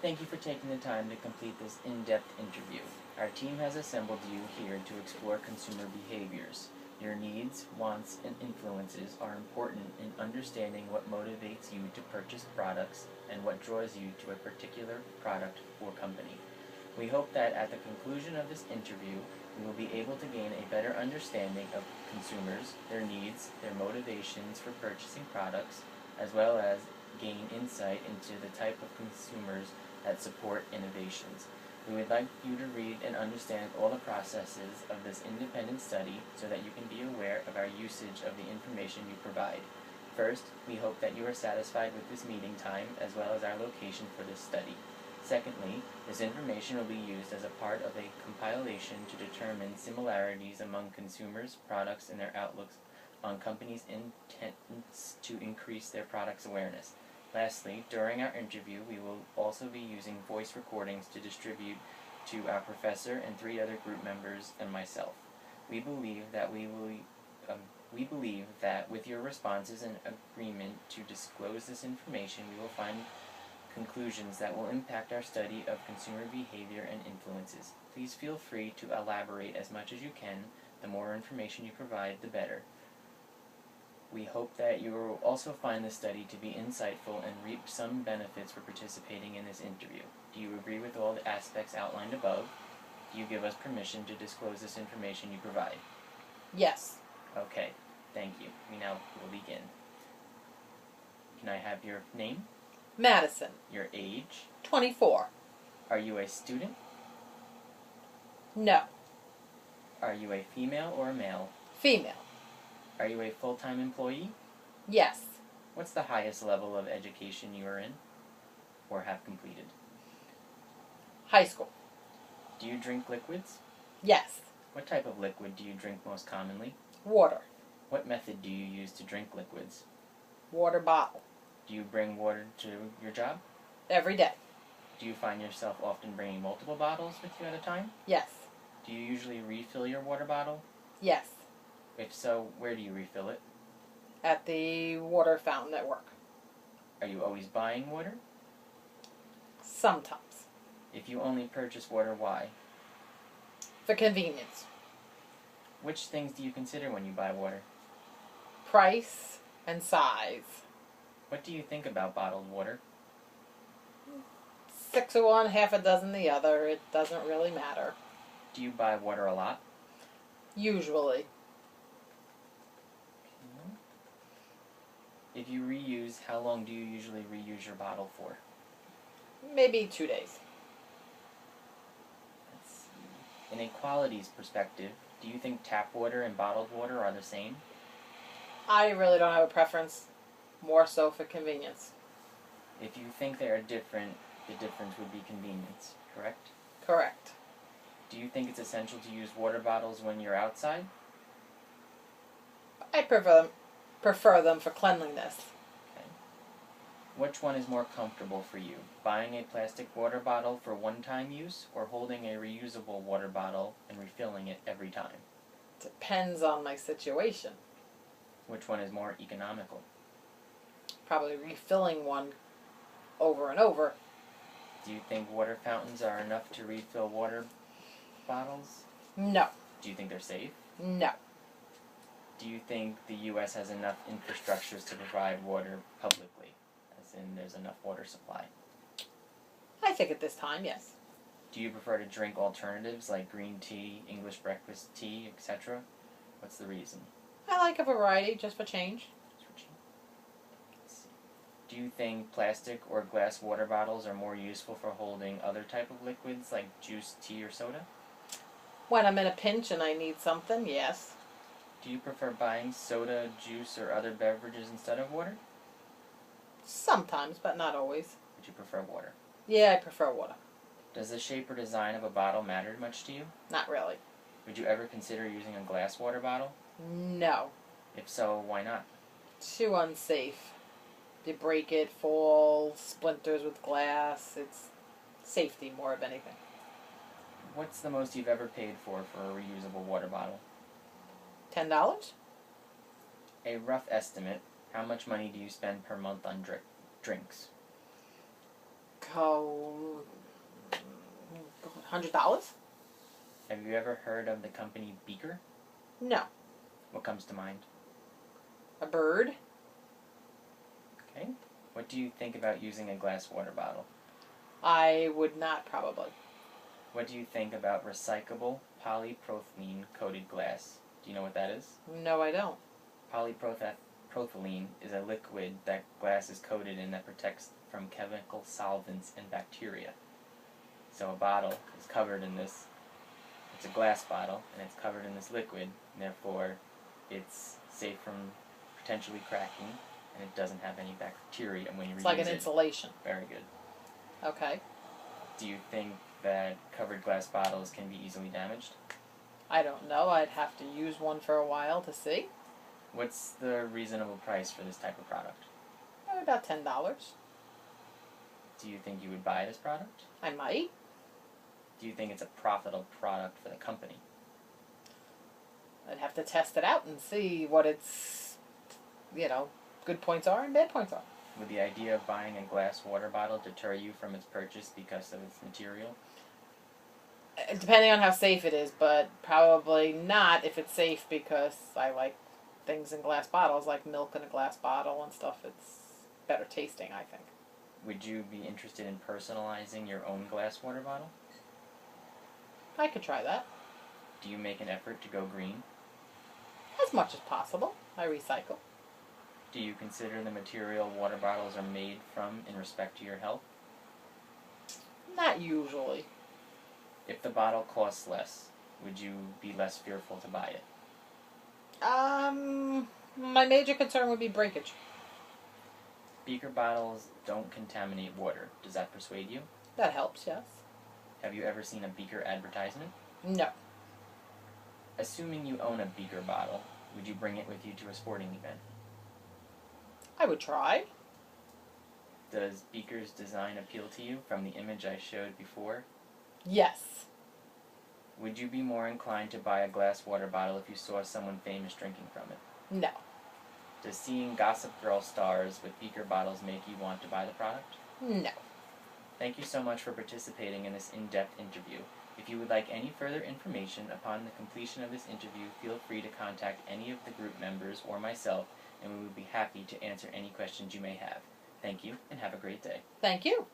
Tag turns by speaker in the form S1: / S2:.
S1: Thank you for taking the time to complete this in-depth interview. Our team has assembled you here to explore consumer behaviors. Your needs, wants, and influences are important in understanding what motivates you to purchase products and what draws you to a particular product or company. We hope that at the conclusion of this interview, we will be able to gain a better understanding of consumers, their needs, their motivations for purchasing products, as well as gain insight into the type of consumers that support innovations. We would like you to read and understand all the processes of this independent study so that you can be aware of our usage of the information you provide. First, we hope that you are satisfied with this meeting time as well as our location for this study. Secondly, this information will be used as a part of a compilation to determine similarities among consumers, products, and their outlooks on companies' intents to increase their products' awareness. Lastly, during our interview, we will also be using voice recordings to distribute to our professor and 3 other group members and myself. We believe that with your responses and agreement to disclose this information, we will find conclusions that will impact our study of consumer behavior and influences. Please feel free to elaborate as much as you can. The more information you provide, the better. We hope that you will also find this study to be insightful and reap some benefits for participating in this interview. Do you agree with all the aspects outlined above? Do you give us permission to disclose this information you provide?
S2: Yes.
S1: Okay, thank you. We now will begin. Can I have your name?
S2: Madison.
S1: Your age?
S2: 24.
S1: Are you a student?
S2: No.
S1: Are you a female or a male?
S2: Female.
S1: Are you a full-time employee?
S2: Yes.
S1: What's the highest level of education you are in or have completed?
S2: High school.
S1: Do you drink liquids?
S2: Yes.
S1: What type of liquid do you drink most commonly?
S2: Water.
S1: What method do you use to drink liquids?
S2: Water bottle.
S1: Do you bring water to your job?
S2: Every day.
S1: Do you find yourself often bringing multiple bottles with you at a time?
S2: Yes.
S1: Do you usually refill your water bottle?
S2: Yes.
S1: If so, where do you refill it?
S2: At the water fountain at work.
S1: Are you always buying water?
S2: Sometimes.
S1: If you only purchase water, why?
S2: For convenience.
S1: Which things do you consider when you buy water?
S2: Price and size.
S1: What do you think about bottled water?
S2: 6 of one, half a dozen the other. It doesn't really matter.
S1: Do you buy water a lot?
S2: Usually.
S1: If you reuse, how long do you usually reuse your bottle for?
S2: Maybe 2 days.
S1: Let's see. In a qualities perspective, do you think tap water and bottled water are the same?
S2: I really don't have a preference. More so for convenience.
S1: If you think they are different, the difference would be convenience, correct?
S2: Correct.
S1: Do you think it's essential to use water bottles when you're outside?
S2: I prefer them for cleanliness.
S1: Okay. Which one is more comfortable for you? Buying a plastic water bottle for one-time use or holding a reusable water bottle and refilling it every time?
S2: Depends on my situation.
S1: Which one is more economical?
S2: Probably refilling one over and over.
S1: Do you think water fountains are enough to refill water bottles?
S2: No.
S1: Do you think they're safe?
S2: No.
S1: Do you think the U.S. has enough infrastructures to provide water publicly, as in there's enough water supply?
S2: I think at this time, yes.
S1: Do you prefer to drink alternatives like green tea, English breakfast tea, etc.? What's the reason?
S2: I like a variety just for change.
S1: Do you think plastic or glass water bottles are more useful for holding other type of liquids like juice, tea, or soda?
S2: When I'm in a pinch and I need something, yes.
S1: Do you prefer buying soda, juice, or other beverages instead of water?
S2: Sometimes, but not always.
S1: Would you prefer water?
S2: Yeah, I prefer water.
S1: Does the shape or design of a bottle matter much to you?
S2: Not really.
S1: Would you ever consider using a glass water bottle?
S2: No.
S1: If so, why not?
S2: Too unsafe. You break it, fall, splinters with glass. It's safety more of anything.
S1: What's the most you've ever paid for a reusable water bottle?
S2: $10?
S1: A rough estimate, how much money do you spend per month on drinks?
S2: Oh, $100?
S1: Have you ever heard of the company Beaker?
S2: No.
S1: What comes to mind?
S2: A bird?
S1: Okay. What do you think about using a glass water bottle?
S2: I would not, probably.
S1: What do you think about recyclable polypropylene coated glass? Do you know what that is?
S2: No, I don't.
S1: Polypropylene is a liquid that glass is coated in that protects from chemical solvents and bacteria. So a bottle is covered in this. It's a glass bottle, and it's covered in this liquid, and therefore it's safe from potentially cracking, and it doesn't have any bacteria when you reuse it.
S2: It's like an insulation.
S1: Very good.
S2: Okay.
S1: Do you think that covered glass bottles can be easily damaged?
S2: I don't know. I'd have to use one for a while to see.
S1: What's the reasonable price for this type of product?
S2: About $10.
S1: Do you think you would buy this product?
S2: I might.
S1: Do you think it's a profitable product for the company?
S2: I'd have to test it out and see what its, good points are and bad points are.
S1: Would the idea of buying a glass water bottle deter you from its purchase because of its material?
S2: Depending on how safe it is, but probably not if it's safe, because I like things in glass bottles, like milk in a glass bottle and stuff. It's better tasting, I think.
S1: Would you be interested in personalizing your own glass water bottle?
S2: I could try that.
S1: Do you make an effort to go green?
S2: As much as possible. I recycle.
S1: Do you consider the material water bottles are made from in respect to your health?
S2: Not usually.
S1: If the bottle costs less, would you be less fearful to buy it?
S2: My major concern would be breakage.
S1: Beaker bottles don't contaminate water. Does that persuade you?
S2: That helps, yes.
S1: Have you ever seen a Beaker advertisement?
S2: No.
S1: Assuming you own a Beaker bottle, would you bring it with you to a sporting event?
S2: I would try.
S1: Does Beaker's design appeal to you from the image I showed before?
S2: Yes.
S1: Would you be more inclined to buy a glass water bottle if you saw someone famous drinking from it?
S2: No.
S1: Does seeing Gossip Girl stars with Beaker bottles make you want to buy the product?
S2: No.
S1: Thank you so much for participating in this in-depth interview. If you would like any further information upon the completion of this interview, feel free to contact any of the group members or myself, and we would be happy to answer any questions you may have. Thank you, and have a great day.
S2: Thank you.